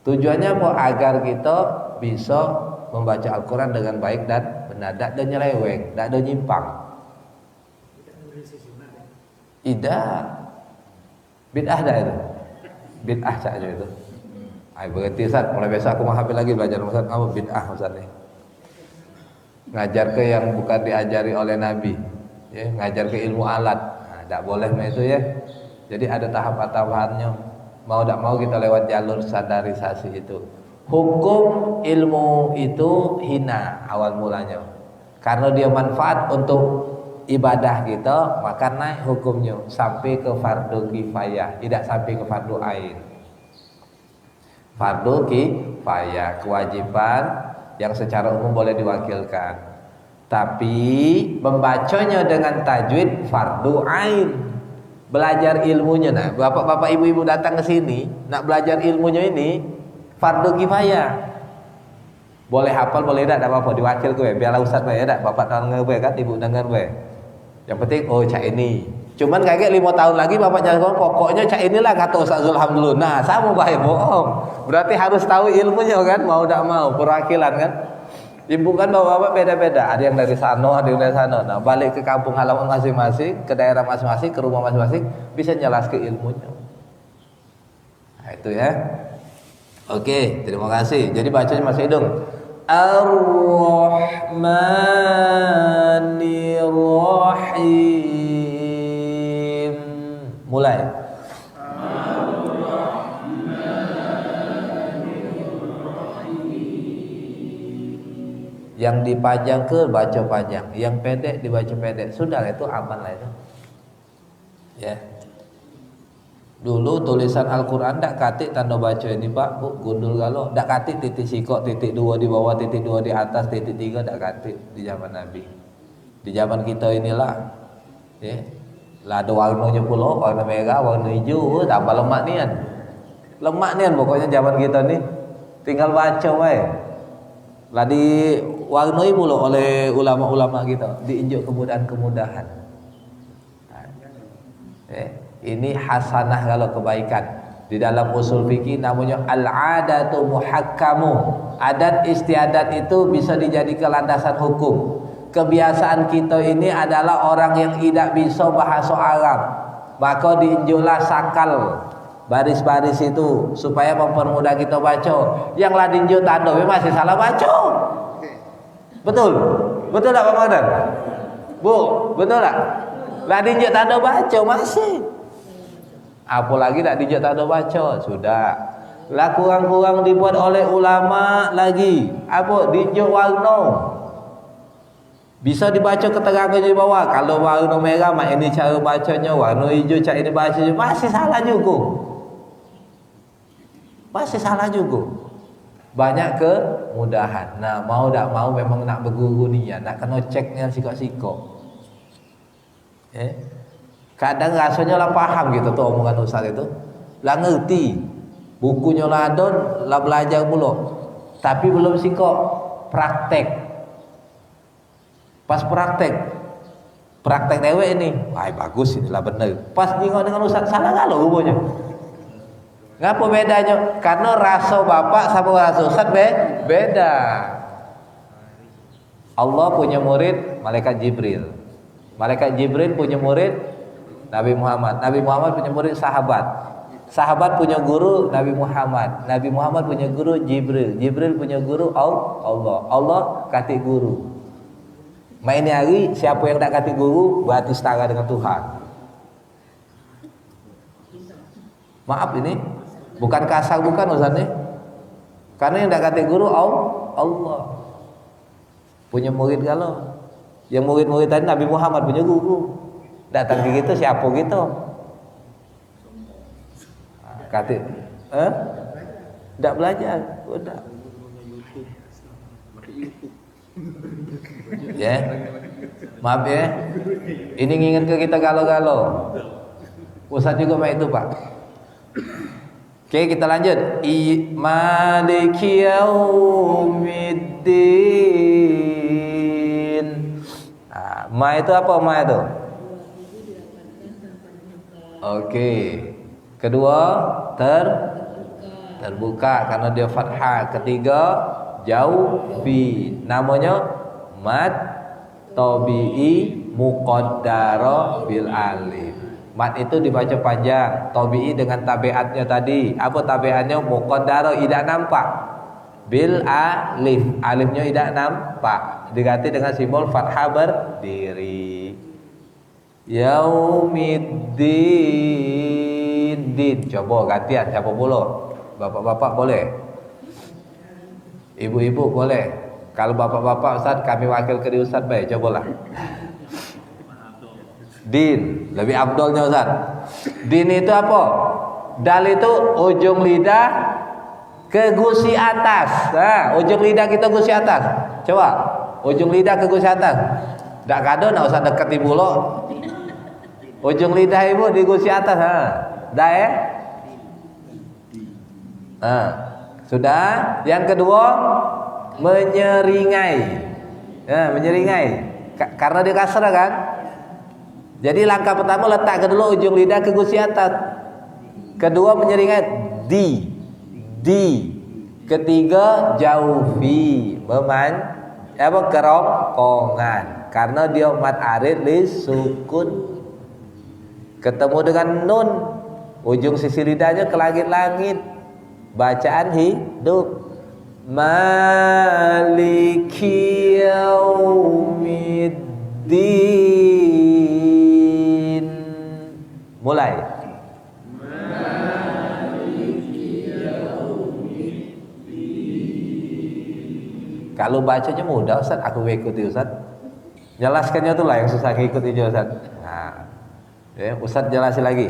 Tujuannya apa? Agar kita bisa membaca Al-Quran dengan baik dan benar, tidak ada nyeleweng, tidak ada nyimpang. Tidak. Bid'ah dah itu. Bid'ah saja itu. Ay berhenti Ustaz, mulai besok aku menghafal lagi belajar Ustaz. Apa bid'ah Ustaz nih? Ngajar ke yang bukan diajari oleh Nabi. Ya, ngajar ke ilmu alat. Nah, tidak boleh itu ya. Jadi ada tahap-tahapannya. Mau tidak mau kita lewat jalur standarisasi itu. Hukum ilmu itu hina awal mulanya. Karena dia manfaat untuk ibadah kita, maka naik hukumnya sampai ke fardu kifayah, tidak sampai ke fardu ain. Fardu kifayah, kewajiban yang secara umum boleh diwakilkan. Tapi membacanya dengan tajwid fardu ain. Belajar ilmunya, nah bapak-bapak ibu-ibu datang ke sini nak belajar ilmunya ini fardu kifayah. Boleh hafal, boleh tak apa-apa, diwakil gue. Biarlah ustaz gue, ya tak? Bapak dengar gue kan, ibu dengar gue. Yang penting, oh cak ini. Cuman kayak 5 tahun lagi bapak jangan pokoknya cak inilah kata Ustaz Zulham dulu. Nah, sama baik bohong. Berarti harus tahu ilmunya kan, mau tak mau, perwakilan kan. Ibu kan bapak-bapak beda-beda. Ada yang dari sana, ada yang dari sana. Nah, balik ke kampung halaman masing-masing, ke daerah masing-masing, ke rumah masing-masing, bisa jelas ke ilmunya. Nah, itu ya. Oke, terima kasih. Jadi bacanya masih hidung. Ar-Rahmanir-Rahim. Mulai. Yang dipanjang ke baca panjang, yang pendek dibaca pendek. Sudah itu aman lah itu. Ya. Dulu tulisan Al-Quran tak katik tanda baca ini pak, bu, gundul galau, tak katik titik sikok, titik 2 di bawah, titik 2 di atas, titik 3 tak katik di zaman Nabi. Di zaman kita inilah, ya, lah ada warnanya pula, warna merah, warna hijau, tambah lemak nian, pokoknya zaman kita nih, tinggal baca wae. Lah diwarnai pula oleh ulama-ulama kita, diinjak kemudahan-kemudahan. Ini hasanah kalau kebaikan. Di dalam usul fikih namanya al-adatu muhakkamu. Adat istiadat itu bisa dijadikan landasan hukum. Kebiasaan kita ini adalah orang yang tidak bisa bahasa Arab, maka diinjulah sakal baris-baris itu supaya mempermudah kita baca. Yang lah diinjuk tanda masih salah baca. Betul? Betul tak Pak Madan? Bu, betul tak? Lah diinjuk tanda baca masih. Apalagi tak dijak tak ada baca, sudah. Lah kurang-kurang dibuat oleh ulama lagi. Apa dijak warna. Bisa dibaca keterangan di bawah. Kalau warna merah mak ini cara bacanya, warna hijau cara ini bacanya, masih salah juga. Masih salah juga. Banyak kemudahan. Nah, mau tak mau memang nak berguru ni ya, nak kena ceknya sikok-sikok. Kadang rasanya lah paham gitu tuh omongan Ustaz itu, lah ngerti bukunya lah adon, lah belajar pula, tapi belum sikok praktek. Pas praktek dewe ini, wah bagus ini lah bener. Pas nengok dengan Ustaz salah kalau rupanya. Ngapa bedanya? Karena rasa bapak sama rasa Ustaz beda. Allah punya murid malaikat Jibril. Malaikat Jibril punya murid Nabi Muhammad. Nabi Muhammad punya murid sahabat. Sahabat punya guru Nabi Muhammad. Nabi Muhammad punya guru Jibril. Jibril punya guru Allah. Allah kati guru. Main hari siapa yang tak kati guru berarti setara dengan Tuhan. Maaf ini bukan kasar bukan Ustaz nih. Karena yang tak kati guru Allah. Punya murid kalau. Yang murid-murid tadi Nabi Muhammad punya guru. Datang ke gitu siapa gitu? Kata, tidak belajar, udah. Ya, maaf ya. Ini nginget ke kita galau-galau. Ustaz juga main itu pak. Oke kita lanjut. Maliki yaumiddin. Nah, ma itu apa ma itu? Oke. Kedua terbuka karena dia fathah. Ketiga jaufi. Namanya mad tabi'i muqaddara bil alif. Mad itu dibaca panjang, tabi'i dengan tabiatnya tadi. Apa tabiatnya? Muqaddara tidak nampak. Bil alif. Alifnya tidak nampak. Diganti dengan simbol fathah berdiri. Yaumiddin. Coba gantian siapa pula? Bapak-bapak boleh? Ibu-ibu boleh? Kalau bapak-bapak Ustaz kami wakil ke Ustaz baik, cobalah. Din, lebih abdolnya Ustaz. Din itu apa? Dal itu ujung lidah ke gusi atas. Nah, ujung lidah kita gusi atas. Coba, ujung lidah ke gusi atas. Tak kado nak usah dekat ibu lo. Ujung lidah ibu di gusi atas, ha. Dah ya? Sudah. Yang kedua menyeringai. Ya, menyeringai. Karena dia kasrah kan? Jadi langkah pertama letak ke dulu ujung lidah ke gusi atas. Kedua menyeringai di. Ketiga jaufi, kerongkongan. Karena dia mat arid li sukun. Ketemu dengan nun, ujung sisi lidahnya ke langit-langit. Bacaan hidup. Maliki yaumiddin. Mulai. Kalau bacanya mudah Ustaz, aku ikuti Ustaz. Jelaskannya tuh lah yang susah ikuti Ustaz. Nah, ya, Ustaz jelasin lagi.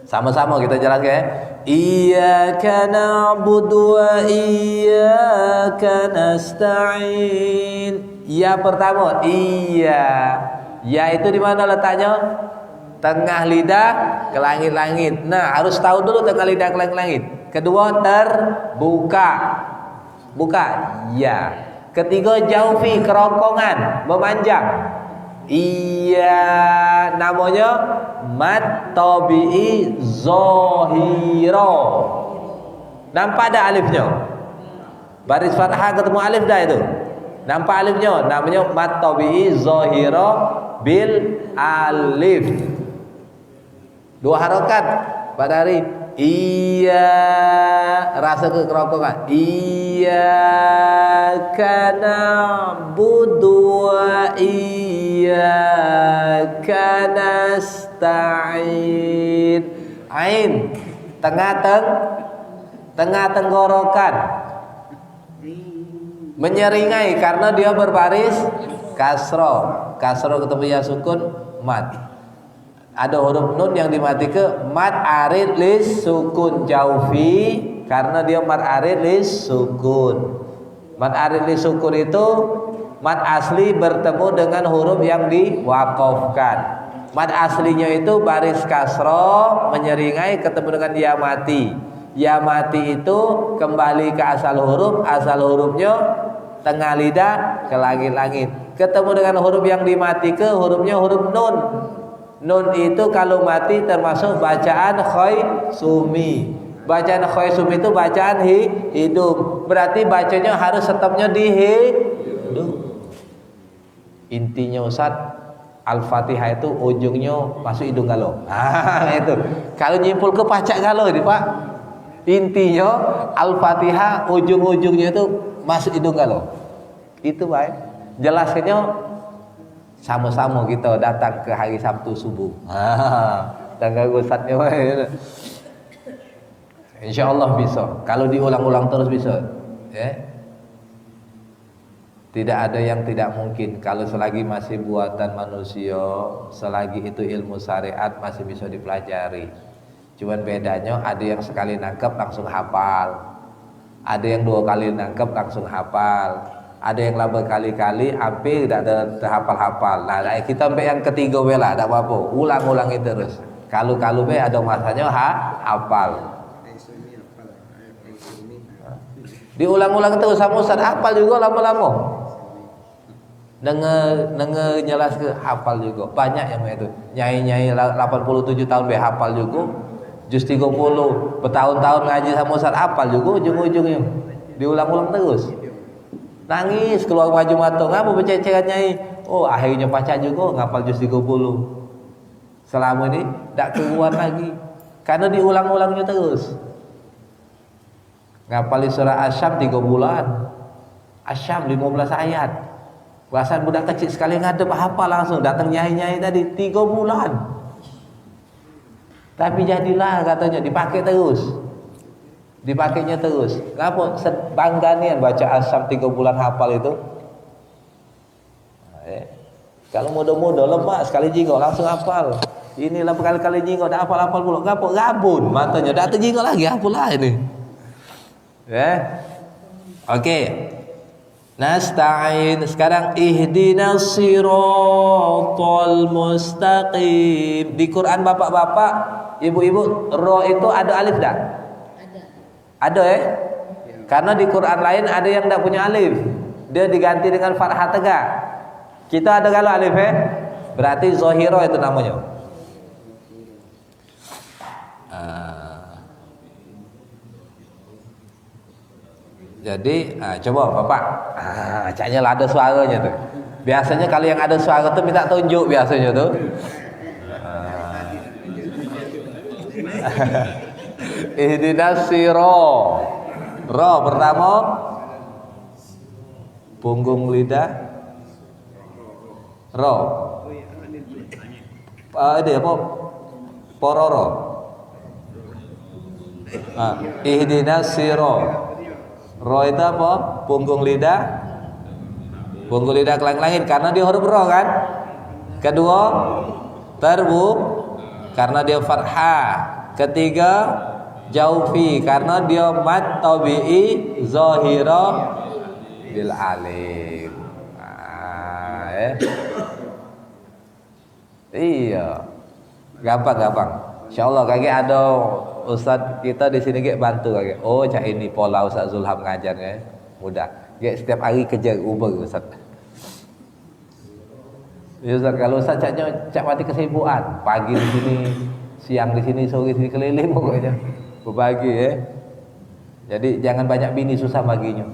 Sama-sama kita jelaskan ya. Iyyaka na'budu wa iyyaka nasta'in. Ya pertama, iya. Ya itu di mana letaknya? Tengah lidah ke langit-langit. Nah, harus tahu dulu tengah lidah ke langit-langit. Kedua, terbuka. Buka. Ya. Ketiga, jaufi, kerongkongan, memanjang. Iya, namanya mad tabi'i zahira. Nampak ada alifnya? Baris fathah ketemu alif dah itu. Nampak alifnya? Namanya mad tabi'i zahira bil alif. Dua harokat pada hari. Iya, rasa ke kerongkongan. Iyyaka na'budu wa iyyaka nasta'in. Ain, tengah tenggorokan. Menyeringai karena dia berbaris kasroh. Kasroh ketemu ya sukun mat. Ada huruf nun yang dimati ke mad arid lis sukun jaufi karena dia mad arid lis sukun. Mad arid lis sukun itu mad asli bertemu dengan huruf yang diwakofkan. Mad aslinya itu baris kasroh menyeringai ketemu dengan ya mati. Ya mati itu kembali ke asal hurufnya tengah lidah ke langit-langit. Ketemu dengan huruf yang dimati ke hurufnya huruf nun. Nun itu kalau mati termasuk bacaan khoisumi. Bacaan khoisumi itu bacaan hidup. Berarti bacanya harus tetapnya di hidup. Intinya Ustaz, Al-Fatihah itu ujungnya masuk hidung galau. Itu. Kalau nyimpul ke pacak galau ini Pak. Intinya Al-Fatihah ujung-ujungnya itu masuk hidung galau. Itu baik. Jelaskannya sama-sama kita datang ke hari Sabtu subuh. Tanggal Ustaznya insyaallah bisa. Kalau diulang-ulang terus bisa. Ya. Tidak ada yang tidak mungkin kalau selagi masih buatan manusia, selagi itu ilmu syariat masih bisa dipelajari. Cuman bedanya ada yang sekali nangkep langsung hafal. Ada yang dua kali nangkep langsung hafal. Ada yang lah berkali-kali hampir tidak ada terhafal-hafal. Nah, kita sampai yang ketiga bela, tidak apa-apa. Ulang-ulangi terus. Kalau be ada masanya hafal. Diulang-ulang terus sama Ustaz hafal juga lama-lama. Nenge nyelas ke hafal juga. Banyak yang itu. Nyai-nyai 87 tahun be hafal juga. Jus 30 bertahun-tahun ngaji sama Ustaz hafal juga ujung-ujungnya. Diulang-ulang terus. Nangis keluar maju matong, apa bececeran nyai? Oh, akhirnya baca juga ngapal juz 30. Selama ini tak keluar lagi karena diulang-ulangnya terus. Ngapalin surah Asyam 3 bulan. Asyam 15 ayat. Bahasa budak kecil sekali ngadep hafal langsung datang nyai-nyai tadi 3 bulan. Tapi jadilah katanya dipakai terus. Dipakainya terus. Ngapa bangga nih baca Asyam 3 bulan hafal itu? Nah, kalau muda-muda lemah sekali jinggo langsung hafal. Inilah berkali-kali jinggo dah hafal-hafal pula. Ngapa gabun matanya dah terjinggo lagi hafal lah ini. Ya. Oke. Nasta'in. Sekarang ihdinas siratal mustaqim. Di Quran bapak-bapak, ibu-ibu, ro itu ada alif dah? Ada Karena di Quran lain ada yang tidak punya alif, dia diganti dengan fathah tegak. Kita ada kalau alif berarti zahira itu namanya. Jadi coba Bapak, caknya lah ada suaranya tuh. Biasanya kalau yang ada suara tuh minta tunjuk biasanya tuh. Ihdinas siro. Ro pertama punggung lidah. Ro. Ini apa? Pororo. Ihdinas siro. Ro itu apa? Punggung lidah. Punggung lidah ke langit karena dia huruf ro kan. Kedua terbu karena dia fathah. Ketiga jaufi karena dia mad tabi'i zahira bil alif. Iya. Gampang. Insyaallah kaki ada ustaz kita di sini kayak bantu kaki. Oh, cak ini pola Ustaz Zulham ngajarnya. Mudah. Kayak setiap hari kerja Uber ustaz. Ya ustaz, kalau ustaz cak mati kesibukan, pagi di sini, siang di sini, sore di sini keliling pokoknya. Berbagi ya. Jadi jangan banyak bini susah baginya.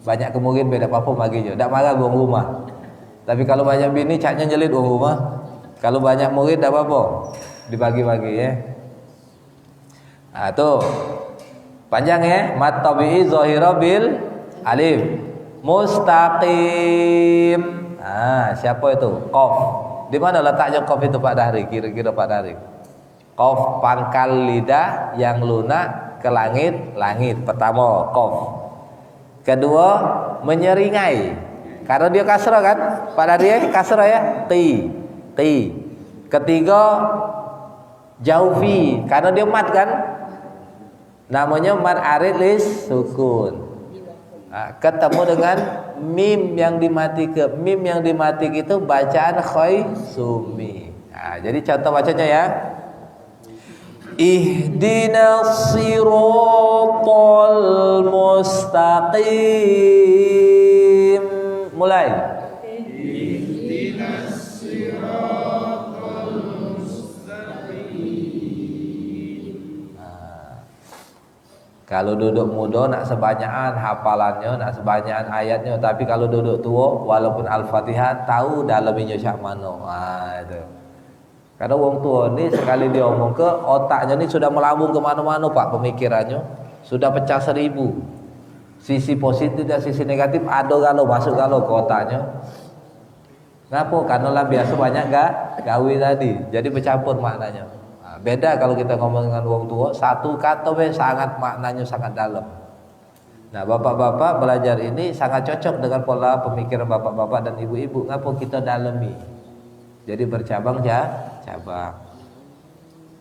Banyak kemudian beda apa baginya. Tak marah buang rumah. Tapi kalau banyak bini caknya nyelit buang rumah. Kalau banyak murid tak apa-apa. Dibagi-bagi ya. Tuh. Panjang ya. Mat tabi'i zahira bil alif. Mustaqim. Siapa itu? Qaf. Di mana letaknya qaf itu Pak Dahri? Kira-kira Pak Dahri. Qaf pangkal lidah yang lunak ke langit. Pertama qaf. Kedua menyeringai. Karena dia kasrah kan? Pak Dahri kasrah ya? Ti. Ketiga jaufi. Karena dia mat kan? Namanya mad arid lis sukun. Ketemu dengan mim yang dimatikan. Mim yang dimatik itu bacaan khaisumi. Jadi contoh bacanya ya. Ihdinas siratal mustaqim. Mulai. Ihdinas siratal mustaqim. Kalau duduk muda nak sebanyakan hafalannya, nak sebanyakan ayatnya, tapi kalau duduk tua walaupun Al-Fatihah tahu dalamnya syak mana. Itu. Karena wong tua ni sekali dia omong ke otaknya ni sudah melambung ke mana-mana Pak, pemikirannya sudah pecah 1000. Sisi positif dan sisi negatif ada kalau masuk kalau ke otaknya. Kenapa? Karena lah biasa banyak gawi tadi, jadi bercampur maknanya. Beda kalau kita ngomong dengan wong tua, satu kata sangat maknanya sangat dalam. Nah, bapak-bapak belajar ini sangat cocok dengan pola pemikiran bapak-bapak dan ibu-ibu. Ngapa kita dalami? Jadi bercabang cabang.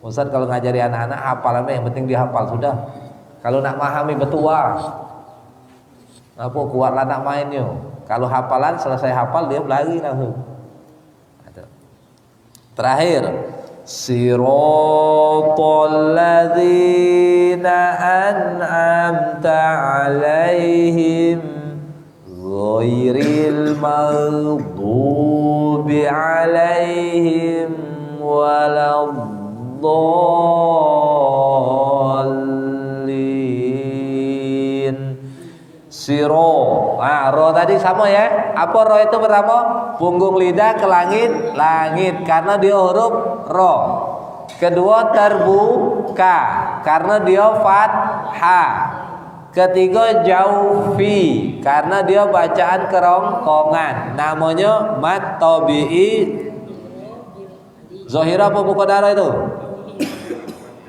Ustaz kalau ngajari anak-anak hafalannya yang penting dihafal sudah. Kalau nak memahami betua, ngapa kuatlah nak mainnya. Kalau hafalan selesai hafal dia berlari langsung. Terakhir, siratal ladzina an'amta 'alaihim ghairil maghdubi 'alaihim waladdallin. Siro. Ro tadi sama ya. Apa ro itu pertama? Punggung lidah ke langit karena dia huruf ro. Kedua terbuka karena dia fathah. Ketiga jaufi karena dia bacaan kerongkongan. Namanya mad tabi'i zahira apa muqaddara itu?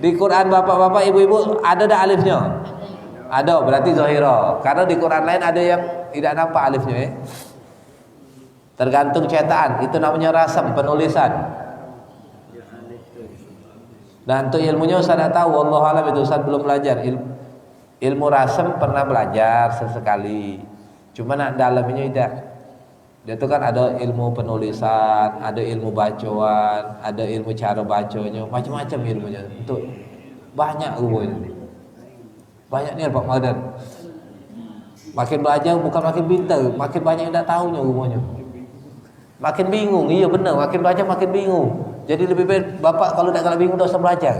Di Quran bapak-bapak ibu-ibu ada dah alifnya? Ada, berarti zahira. Karena di Quran lain ada yang tidak nampak alifnya ya. Tergantung cetakan, itu namanya rasam penulisan. Dan untuk ilmunya Ustaz tak tahu, wallahu alam itu Ustaz belum belajar. Ilmu rasam pernah belajar sesekali. Cuma nak dalamnya tidak. Dia itu kan ada ilmu penulisan, ada ilmu bacaan, ada ilmu cara bacanya, macam-macam ilmunya. Itu banyak ilmunya. Banyak nih Pak Madan. Makin belajar bukan makin pintar, makin banyak yang tak tahunya rupanya. Makin bingung, iya benar, makin belajar makin bingung. Jadi lebih baik bapak kalau tak bingung tak usah belajar.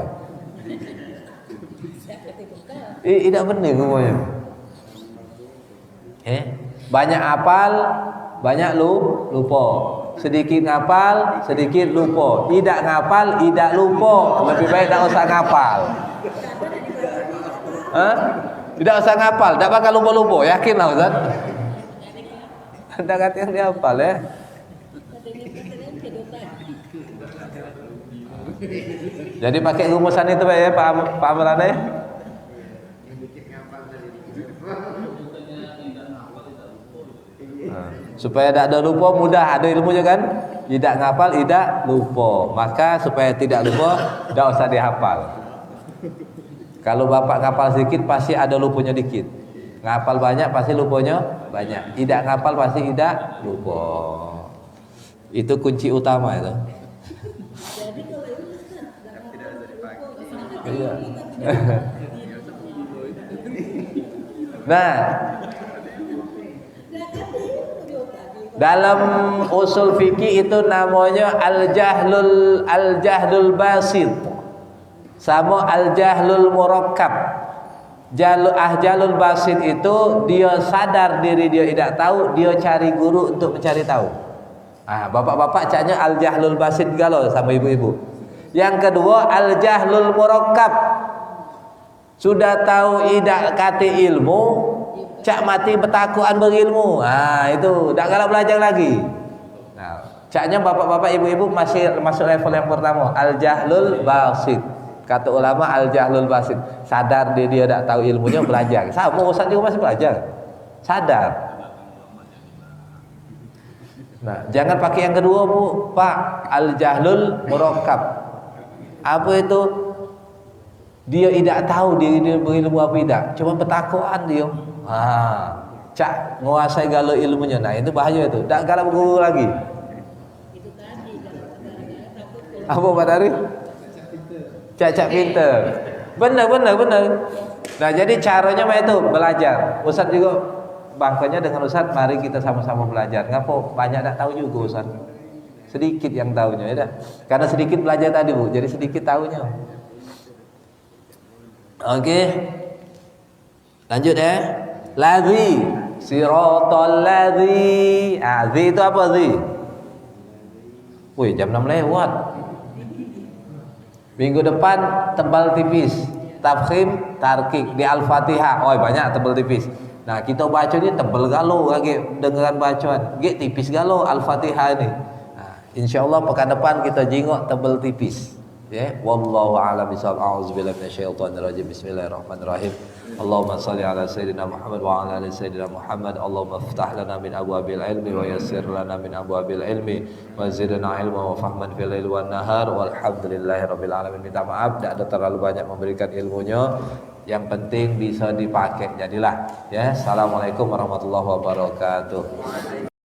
Tidak benar rupanya. Banyak hafal, banyak lupa. Sedikit ngapal, sedikit lupa. Tidak ngapal, tidak lupa. Lebih baik tak usah ngapal. Tidak usah ngapal, tak bakal lupa-lupa. Yakinlah Ustaz. Anda kata yang dihafal ya. Jadi pakai rumusan itu ya Pak Amrane. Supaya tidak ada lupa, mudah ada ilmunya kan. Tidak ngapal, tidak lupa. Maka supaya tidak lupa, tidak usah dihafal. Kalau bapak ngapal sedikit, pasti ada lupanya dikit. Ngapal banyak, pasti lupanya banyak. Tidak ngapal, pasti tidak lupa. Itu kunci utama itu. Nah, dalam usul fikih itu namanya al-jahlul basit sama al-jahlul murakkab. Jahlul basit itu dia sadar diri dia tidak tahu, dia cari guru untuk mencari tahu. Bapak-bapak caknya al-jahlul basit galau sama ibu-ibu. Yang kedua al-jahlul murakkab. Sudah tahu idak kati ilmu, cak mati betakuan berilmu. Itu tak galak belajar lagi. Nah, caknya bapak-bapak ibu-ibu masih masuk level yang pertama, al-jahlul basit. Kata ulama al-jahlul basit, sadar dia tak tahu ilmunya, belajar. Sama Ustaz juga masih belajar. Sadar. Nah, jangan pakai yang kedua, Bu, Pak, al-jahlul murakkab. Apa itu? Dia tidak tahu diri dia berilmu apa tidak, cuma betakuan dia. Cak menguasai galau ilmunya. Nah, itu bahaya itu. Tak galak guru lagi. Apa Pak Dari? Cak pinter. Benar. Nah, jadi caranya itu belajar. Ustaz juga bangkanya dengan Ustaz, mari kita sama-sama belajar. Ngapa banyak tak tahu juga Ustaz? Sedikit yang tahunya ya dah. Karena sedikit belajar tadi, Bu. Jadi sedikit tahunya. Oke. Lanjut ya. Ladzi, siratal ladzi. Zi itu apa zi? Wih, jam 6 lewat. Minggu depan tebal tipis. Tafkhim, tarkik di Al-Fatihah. Oh, banyak tebal tipis. Nah, kita baca ni tebal galau lagi dengaran bacaan. Tipis galau Al-Fatihah ini. Nah, insyaallah pekan depan kita jingok tebal tipis. Ya, wallahu a'lam bishawab. A'udzubillahi minasyaitonir rajim. Bismillahirrahmanirrahim. Allahumma shalli ala sayyidina Muhammad wa ala ali sayyidina Muhammad. Allahumma iftah lana min abwabil ilmi wa yassir lana min abwabil ilmi wa zidna ilma wa fahman fil laili wan nahar. Walhamdulillahirabbil alamin. Minta maaf tidak ada terlalu banyak memberikan ilmunya. Yang penting bisa dipakai. Jadilah ya. Assalamualaikum warahmatullahi wabarakatuh.